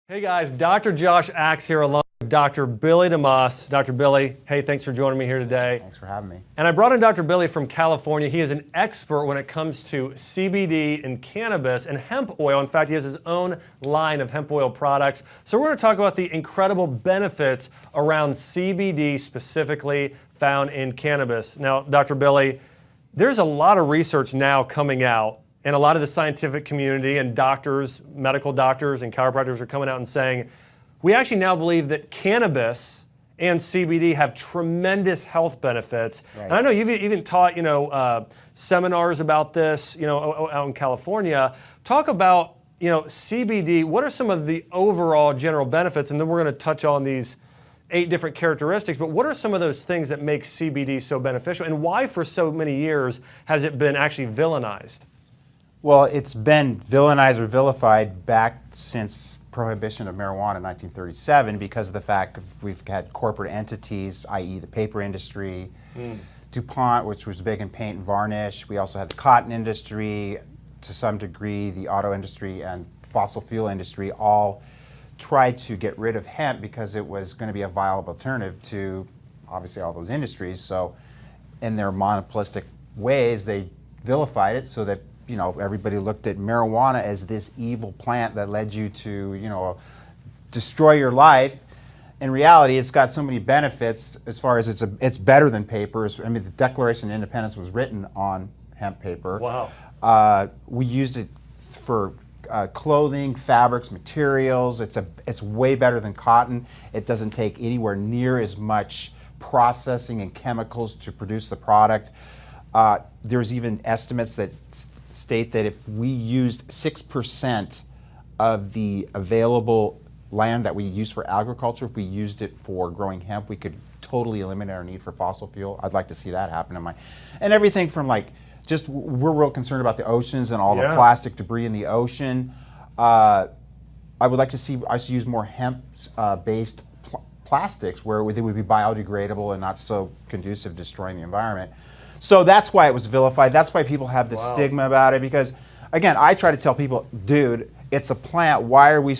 Hey guys, Dr. Josh Axe here along with Dr. Billy Demoss. Dr. Billy, hey, thanks for joining me here today. Thanks for having me. And I brought in Dr. Billy from California. He is an expert when it comes to CBD and cannabis and hemp oil. In fact, he has his own line of hemp oil products. So we're going to talk about the incredible benefits around CBD specifically found in cannabis. Now, Dr. Billy, there's a lot of research now coming out, and a lot of the scientific community and doctors, medical doctors and chiropractors are coming out and saying, we actually now believe that cannabis and CBD have tremendous health benefits. Right. And I know you've even taught, seminars about this, out in California. Talk about, CBD. What are some of the overall general benefits? And then we're going to touch on these 8 different characteristics, but what are some of those things that make CBD so beneficial? And why for so many years has it been actually villainized? Well, it's been villainized or vilified back since prohibition of marijuana in 1937 because of the fact we've had corporate entities, i.e. the paper industry, DuPont, which was big in paint and varnish. We also had the cotton industry, to some degree, the auto industry and fossil fuel industry all tried to get rid of hemp because it was going to be a viable alternative to obviously all those industries. So in their monopolistic ways, they vilified it so that everybody looked at marijuana as this evil plant that led you to, destroy your life. In reality, it's got so many benefits as far as it's better than papers. I mean, the Declaration of Independence was written on hemp paper. Wow. We used it for clothing, fabrics, materials. It's way better than cotton. It doesn't take anywhere near as much processing and chemicals to produce the product. There's even estimates that state that if we used 6% of the available land that we use for agriculture, if we used it for growing hemp, we could totally eliminate our need for fossil fuel. I'd like to see that happen and everything from we're real concerned about the oceans and all the plastic debris in the ocean. I would like to see us use more hemp-based plastics where they would be biodegradable and not so conducive to destroying the environment. So that's why it was vilified. That's why people have this stigma about it. Because, again, I try to tell people, dude, it's a plant. Why are we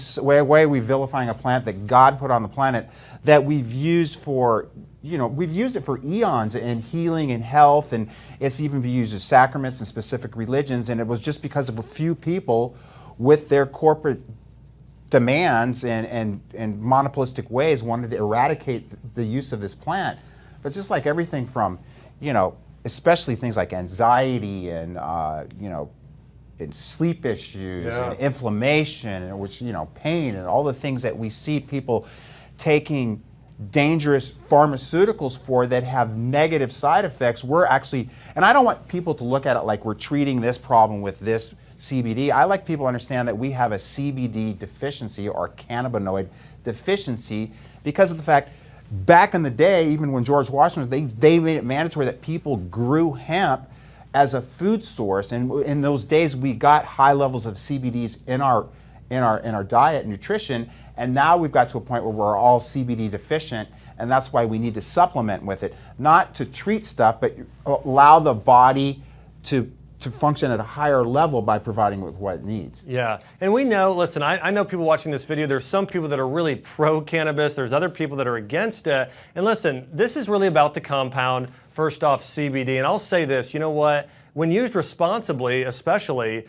vilifying a plant that God put on the planet that we've used for, we've used it for eons in healing and health, and it's even been used as sacraments in specific religions. And it was just because of a few people with their corporate demands and monopolistic ways wanted to eradicate the use of this plant. But just like everything from, especially things like anxiety and and sleep issues and inflammation, and pain and all the things that we see people taking dangerous pharmaceuticals for that have negative side effects. We're actually, and I don't want people to look at it like we're treating this problem with this CBD. I like people to understand that we have a CBD deficiency or cannabinoid deficiency because of the fact back in the day, even when George Washington was, they made it mandatory that people grew hemp as a food source, and in those days we got high levels of CBDs in our diet and nutrition, and now we've got to a point where we're all CBD deficient, and that's why we need to supplement with it, not to treat stuff, but allow the body to function at a higher level by providing with what it needs. Yeah, and we know, listen, I know people watching this video, there's some people that are really pro-cannabis, there's other people that are against it, and listen, this is really about the compound, first off, CBD, and I'll say this, you know what, when used responsibly, especially,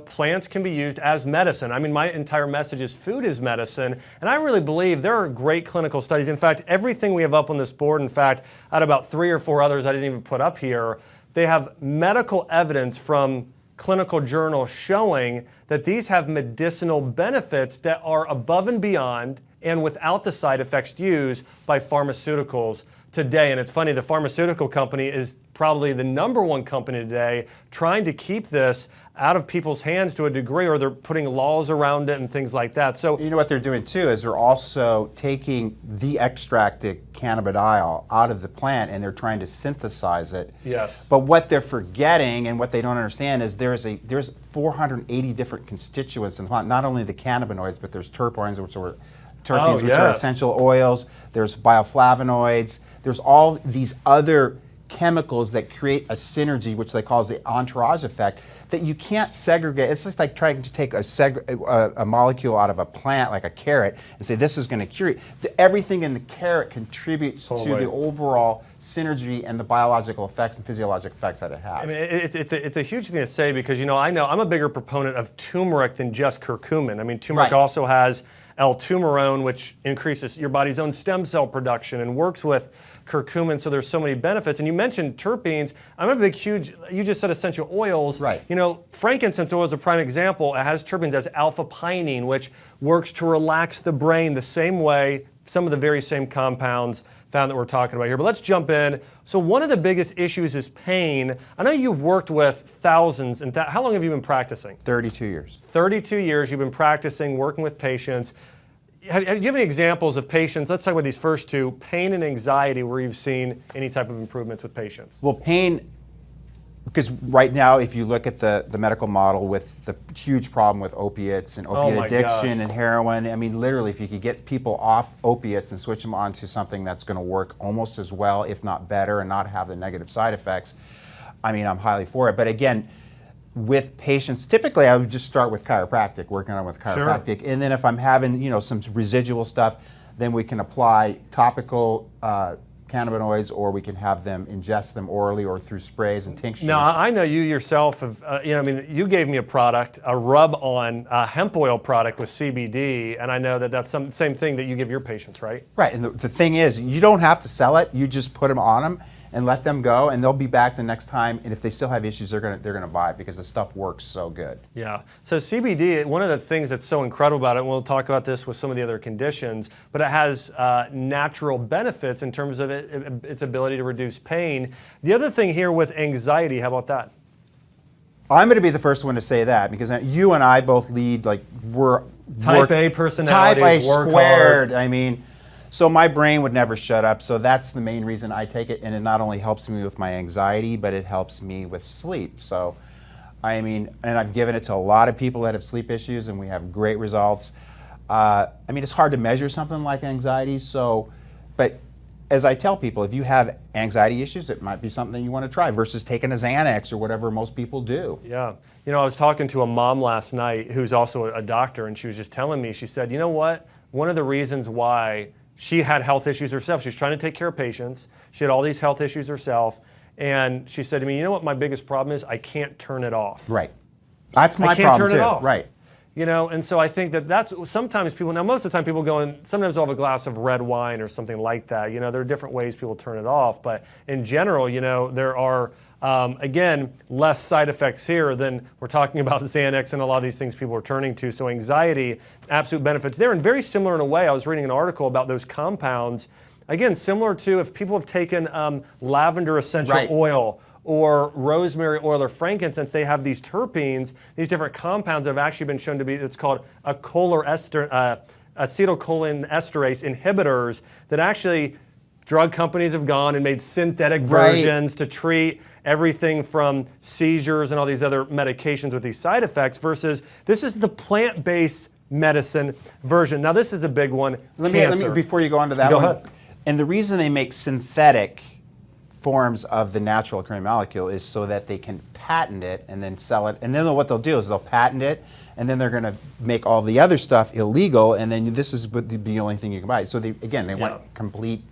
plants can be used as medicine. I mean, my entire message is food is medicine, and I really believe there are great clinical studies. In fact, everything we have up on this board, in fact, I had about 3 or 4 others I didn't even put up here, they have medical evidence from clinical journals showing that these have medicinal benefits that are above and beyond and without the side effects used by pharmaceuticals today. And it's funny, the pharmaceutical company is probably the #1 company today trying to keep this out of people's hands to a degree, or they're putting laws around it and things like that. So you know what they're doing too is they're also taking the extracted cannabidiol out of the plant and they're trying to synthesize it. Yes. But what they're forgetting and what they don't understand is there's 480 different constituents in the plant. Not only the cannabinoids, but there's terpenes, which are essential oils. There's bioflavonoids. There's all these other chemicals that create a synergy, which they call the entourage effect, that you can't segregate. It's just like trying to take a molecule out of a plant, like a carrot, and say this is going to cure it. Everything in the carrot contributes to the overall synergy and the biological effects and physiologic effects that it has. I mean, it's a huge thing to say because, you know, I know I'm a bigger proponent of turmeric than just curcumin. I mean, turmeric also has L-tumerone, which increases your body's own stem cell production and works with curcumin, so there's so many benefits. And you mentioned terpenes. I'm a big, huge, you just said essential oils. Right. You know, frankincense oil is a prime example. It has terpenes, it has alpha-pinene, which works to relax the brain the same way, some of the very same compounds found that we're talking about here. But let's jump in. So one of the biggest issues is pain. I know you've worked with thousands, and how long have you been practicing? 32 years. 32 years you've been practicing, working with patients. Do you have any examples of patients, let's talk about these first two, pain and anxiety, where you've seen any type of improvements with patients? Well, pain, because right now, if you look at the medical model with the huge problem with opiates and opiate addiction and heroin, I mean, literally, if you could get people off opiates and switch them onto something that's going to work almost as well, if not better, and not have the negative side effects, I mean, I'm highly for it. But again, with patients, typically I would just start with chiropractic, working on with chiropractic, and then if I'm having, you know, some residual stuff, then we can apply topical cannabinoids, or we can have them ingest them orally or through sprays and tinctures. Now, I know you yourself have, you know, I mean, you gave me a product, a rub-on hemp oil product with CBD, and I know that that's the same thing that you give your patients, right? Right, and the thing is, you don't have to sell it. You just put them on them and let them go, and they'll be back the next time. And if they still have issues, they're gonna buy it because the stuff works so good. Yeah. So CBD, one of the things that's so incredible about it, and we'll talk about this with some of the other conditions, but it has natural benefits in terms of its ability to reduce pain. The other thing here with anxiety, how about that? I'm going to be the first one to say that because you and I both lead, like, we're Type A personalities, Type A work squared. hard. I mean, so my brain would never shut up. So that's the main reason I take it, and it not only helps me with my anxiety, but it helps me with sleep. So, I mean, and I've given it to a lot of people that have sleep issues, and we have great results. I mean, it's hard to measure something like anxiety. So, but as I tell people, if you have anxiety issues, it might be something you want to try versus taking a Xanax or whatever most people do. Yeah. You know, I was talking to a mom last night who's also a doctor, and she was just telling me, she said, you know what? One of the reasons why she had health issues herself, she was trying to take care of patients, she had all these health issues herself, and she said to me, you know what my biggest problem is? I can't turn it off. Right. That's my problem too. I can't turn it off. Right. You know, and so I think that's sometimes people, now most of the time people go in, sometimes they'll have a glass of red wine or something like that. You know, there are different ways people turn it off, but in general, you know, there are, again, less side effects here than we're talking about Xanax and a lot of these things people are turning to. So anxiety, absolute benefits there. And very similar in a way, I was reading an article about those compounds. Again, similar to if people have taken lavender essential oil or rosemary oil or frankincense, they have these terpenes, these different compounds that have actually been shown to be, it's called acetylcholinesterase inhibitors, that actually drug companies have gone and made synthetic versions to treat everything from seizures and all these other medications with these side effects, versus this is the plant-based medicine version. Now this is a big one. Let me before you go on to that go one. Ahead. And the reason they make synthetic forms of the natural occurring molecule is so that they can patent it and then sell it. And then what they'll do is they'll patent it, and then they're going to make all the other stuff illegal, and then this is the only thing you can buy. So they want complete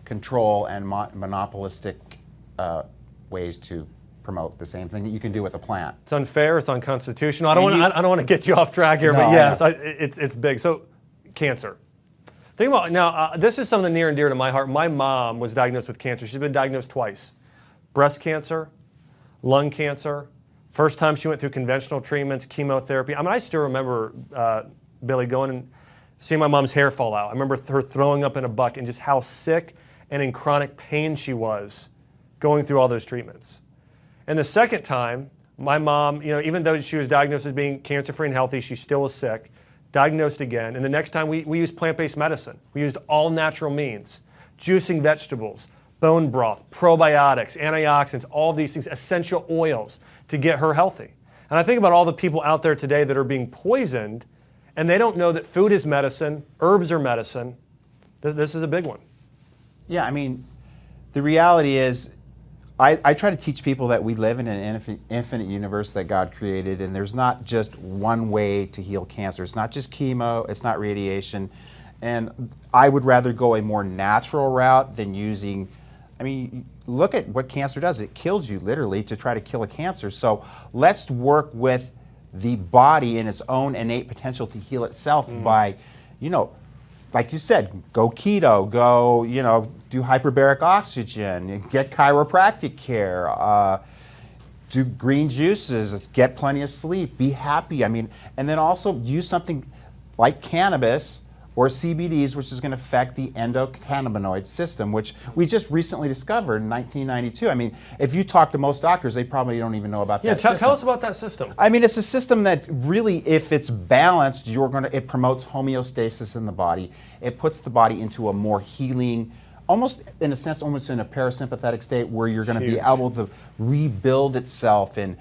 control and monopolistic ways to promote the same thing that you can do with a plant. It's unfair. It's unconstitutional. I don't want to get you off track here, but yes, it's big. So, cancer. Think about now. This is something near and dear to my heart. My mom was diagnosed with cancer. She's been diagnosed twice: breast cancer, lung cancer. First time she went through conventional treatments, chemotherapy. I mean, I still remember Billy going and seeing my mom's hair fall out. I remember her throwing up in a bucket and just how sick and in chronic pain she was going through all those treatments. And the second time, my mom, you know, even though she was diagnosed as being cancer-free and healthy, she still was sick, diagnosed again. And the next time we used plant-based medicine. We used all natural means, juicing vegetables, bone broth, probiotics, antioxidants, all these things, essential oils to get her healthy. And I think about all the people out there today that are being poisoned, and they don't know that food is medicine, herbs are medicine. This is a big one. Yeah, I mean, the reality is, I try to teach people that we live in an infinite universe that God created, and there's not just one way to heal cancer. It's not just chemo, it's not radiation. And I would rather go a more natural route than using, I mean, look at what cancer does. It kills you literally to try to kill a cancer. So let's work with the body in its own innate potential to heal itself by, you know, like you said, go keto, go, you know, do hyperbaric oxygen, get chiropractic care, do green juices, get plenty of sleep, be happy. I mean, and then also use something like cannabis or CBDs, which is going to affect the endocannabinoid system, which we just recently discovered in 1992. I mean, if you talk to most doctors, they probably don't even know about that system. Tell us about that system. I mean, it's a system that really, if it's balanced, it promotes homeostasis in the body. It puts the body into a more healing, almost in a sense, almost in a parasympathetic state where you're going to be able to rebuild itself and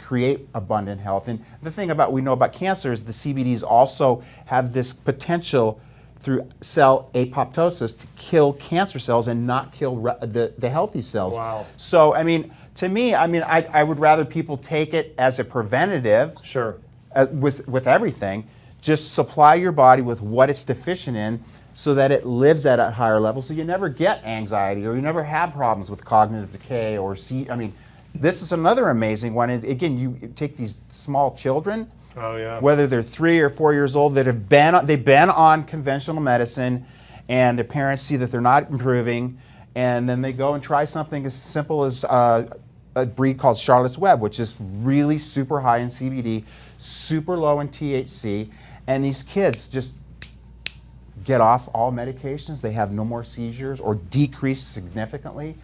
create abundant health. And the thing we know about cancer is the CBDs also have this potential through cell apoptosis to kill cancer cells and not kill the healthy cells. Wow. So, I mean, to me, I would rather people take it as a preventative. Sure. With everything. Just supply your body with what it's deficient in so that it lives at a higher level, so you never get anxiety or you never have problems with cognitive decay or I mean, this is another amazing one. And again, you take these small children, whether they're 3 or 4 years old, that they've been on conventional medicine, and their parents see that they're not improving, and then they go and try something as simple as a breed called Charlotte's Web, which is really super high in CBD, super low in THC, and these kids just get off all medications. They have no more seizures or decrease significantly.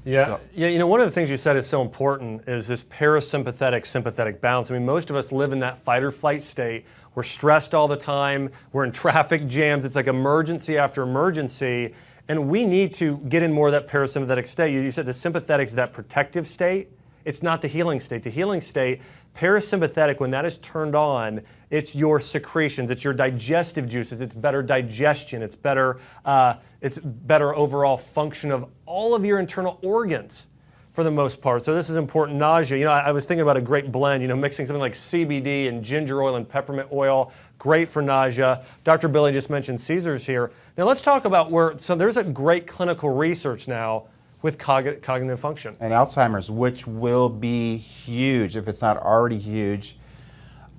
Yeah, you know, one of the things you said is so important is this parasympathetic-sympathetic balance. I mean, most of us live in that fight or flight state. We're stressed all the time. We're in traffic jams. It's like emergency after emergency. And we need to get in more of that parasympathetic state. You said the sympathetic is that protective state. It's not the healing state. The healing state, parasympathetic, when that is turned on, it's your secretions, it's your digestive juices, it's better digestion, it's better overall function of all of your internal organs for the most part. So this is important. Nausea, you know, I was thinking about a great blend, you know, mixing something like CBD and ginger oil and peppermint oil, great for nausea. Dr. Billy just mentioned seizures here. Now let's talk about so there's a great clinical research now with cognitive function. And Alzheimer's, which will be huge if it's not already huge.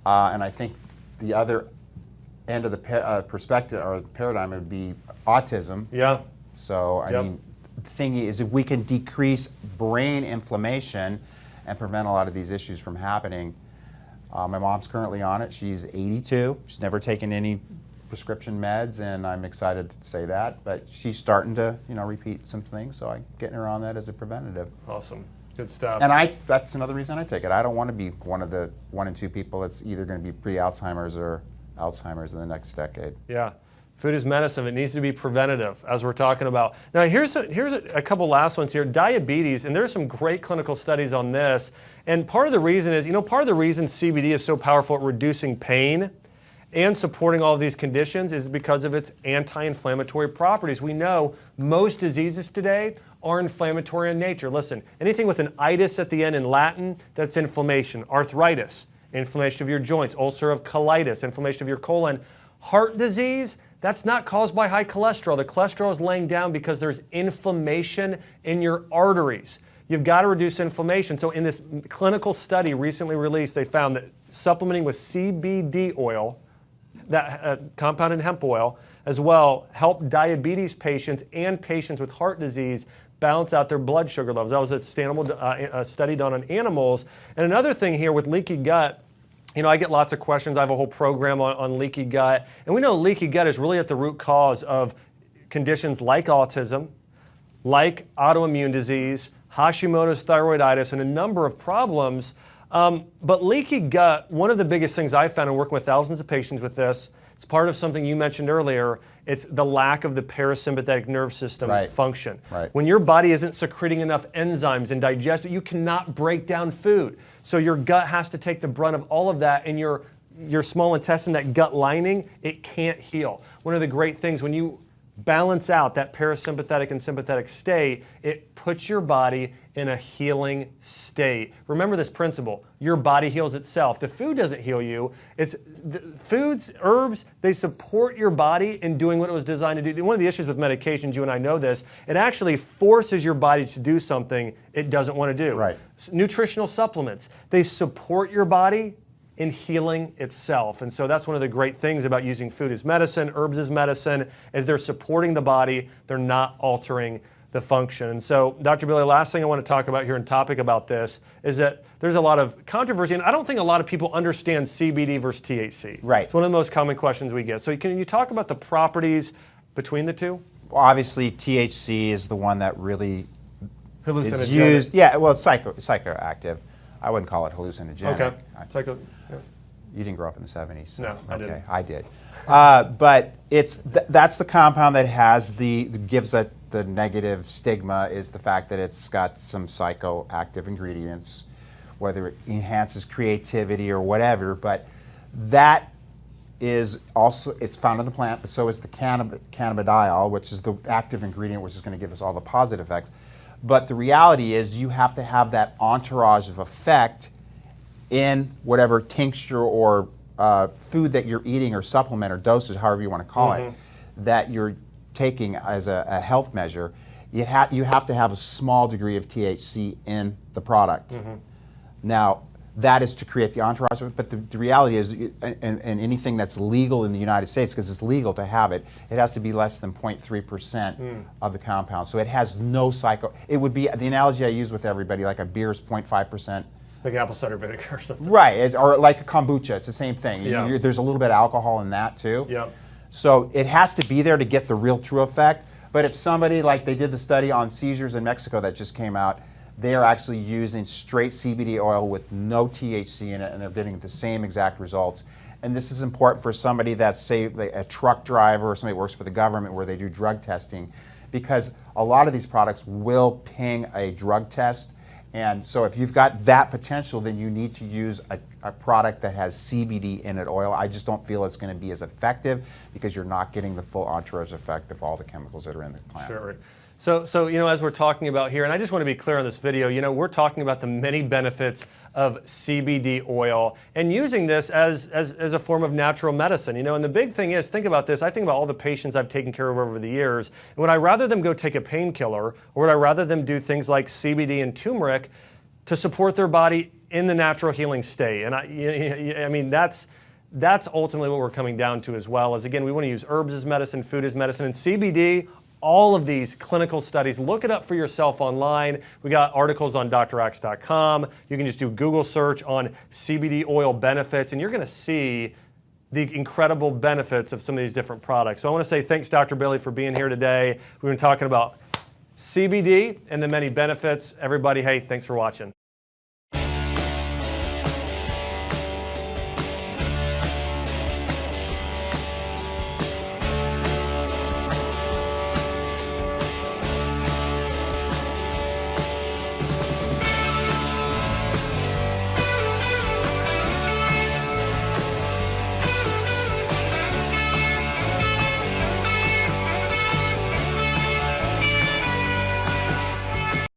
And I think the other end of the perspective or paradigm would be autism. Yeah. So, I mean, the thing is, if we can decrease brain inflammation and prevent a lot of these issues from happening. My mom's currently on it. She's 82. She's never taken any prescription meds, and I'm excited to say that, but she's starting to, you know, repeat some things, so I'm getting her on that as a preventative. Awesome. Good stuff. And that's another reason I take it. I don't want to be one of the 1 in 2 people that's either going to be pre-Alzheimer's or Alzheimer's in the next decade. Yeah. Food is medicine. It needs to be preventative, as we're talking about. Now, here's a couple last ones here. Diabetes, and there's some great clinical studies on this. And part of the reason is, you know, part of the reason CBD is so powerful at reducing pain and supporting all of these conditions is because of its anti-inflammatory properties. We know most diseases today are inflammatory in nature. Listen, anything with an itis at the end in Latin, that's inflammation. Arthritis, inflammation of your joints. Ulcerative colitis, inflammation of your colon. Heart disease, that's not caused by high cholesterol. The cholesterol is laying down because there's inflammation in your arteries. You've got to reduce inflammation. So in this clinical study recently released, they found that supplementing with CBD oil, that compounded hemp oil, as well, helped diabetes patients and patients with heart disease balance out their blood sugar levels. That was a study done on animals. And another thing here with leaky gut, you know, I get lots of questions. I have a whole program on leaky gut. And we know leaky gut is really at the root cause of conditions like autism, like autoimmune disease, Hashimoto's thyroiditis, and a number of problems. But leaky gut, one of the biggest things I found in working with thousands of patients with this, it's part of something you mentioned earlier, it's the lack of the parasympathetic nerve system function. Right. When your body isn't secreting enough enzymes and digestion, you cannot break down food. So your gut has to take the brunt of all of that, and your small intestine, that gut lining, it can't heal. One of the great things when you balance out that parasympathetic and sympathetic state, it puts your body in a healing state. Remember this principle, your body heals itself. The food doesn't heal you. It's the foods, herbs, they support your body in doing what it was designed to do. One of the issues with medications, you and I know this, it actually forces your body to do something it doesn't want to do. Right. Nutritional supplements, they support your body in healing itself. And so that's one of the great things about using food as medicine, herbs as medicine, is they're supporting the body, they're not altering the function. And so, Dr. Billy, last thing I want to talk about here and topic about this is that there's a lot of controversy, and I don't think a lot of people understand CBD versus THC. Right. It's one of the most common questions we get. So can you talk about the properties between the two? Well, obviously, THC is the one that really Hallucinogenic. is used. Yeah, well, it's psychoactive. I wouldn't call it hallucinogenic. Okay. Psycho. Yeah. You didn't grow up in the 70s. No, I didn't. I did. But it's that's the compound that gives it the negative stigma, is the fact that it's got some psychoactive ingredients, whether it enhances creativity or whatever. But that is also, it's found in the plant, but so is the cannabidiol, which is the active ingredient, which is going to give us all the positive effects. But the reality is you have to have that entourage of effect in whatever tincture or food that you're eating or supplement or dosage, however you want to call it, that you're taking as a health measure. You have to have a small degree of THC in the product. Now, that is to create the entourage, but the reality is, and anything that's legal in the United States, because it's legal to have it, it has to be less than 0.3% of the compound. So it has no it would be, the analogy I use with everybody, like a beer is 0.5%. Like apple cider vinegar or something. Right, or like a kombucha, it's the same thing. Yeah. There's a little bit of alcohol in that too. Yeah. So it has to be there to get the real true effect. But if somebody, like they did the study on seizures in Mexico that just came out, they are actually using straight CBD oil with no THC in it, and they're getting the same exact results. And this is important for somebody that's, say, a truck driver or somebody who works for the government where they do drug testing, because a lot of these products will ping a drug test. And so if you've got that potential, then you need to use a product that has CBD in it, oil. I just don't feel it's going to be as effective because you're not getting the full entourage effect of all the chemicals that are in the plant. Sure. So as we're talking about here, and I just want to be clear on this video, we're talking about the many benefits of CBD oil and using this as a form of natural medicine. And the big thing is, think about this, I think about all the patients I've taken care of over the years, and would I rather them go take a painkiller, or would I rather them do things like CBD and turmeric to support their body in the natural healing state? And I mean, that's ultimately what we're coming down to as well, is again, we want to use herbs as medicine, food as medicine, and CBD, all of these clinical studies, look it up for yourself online. We got articles on drax.com. You can just do Google search on CBD oil benefits, and you're going to see the incredible benefits of some of these different products. So I want to say thanks, Dr. Billy, for being here today. We've been talking about CBD and the many benefits. Everybody, hey, thanks for watching.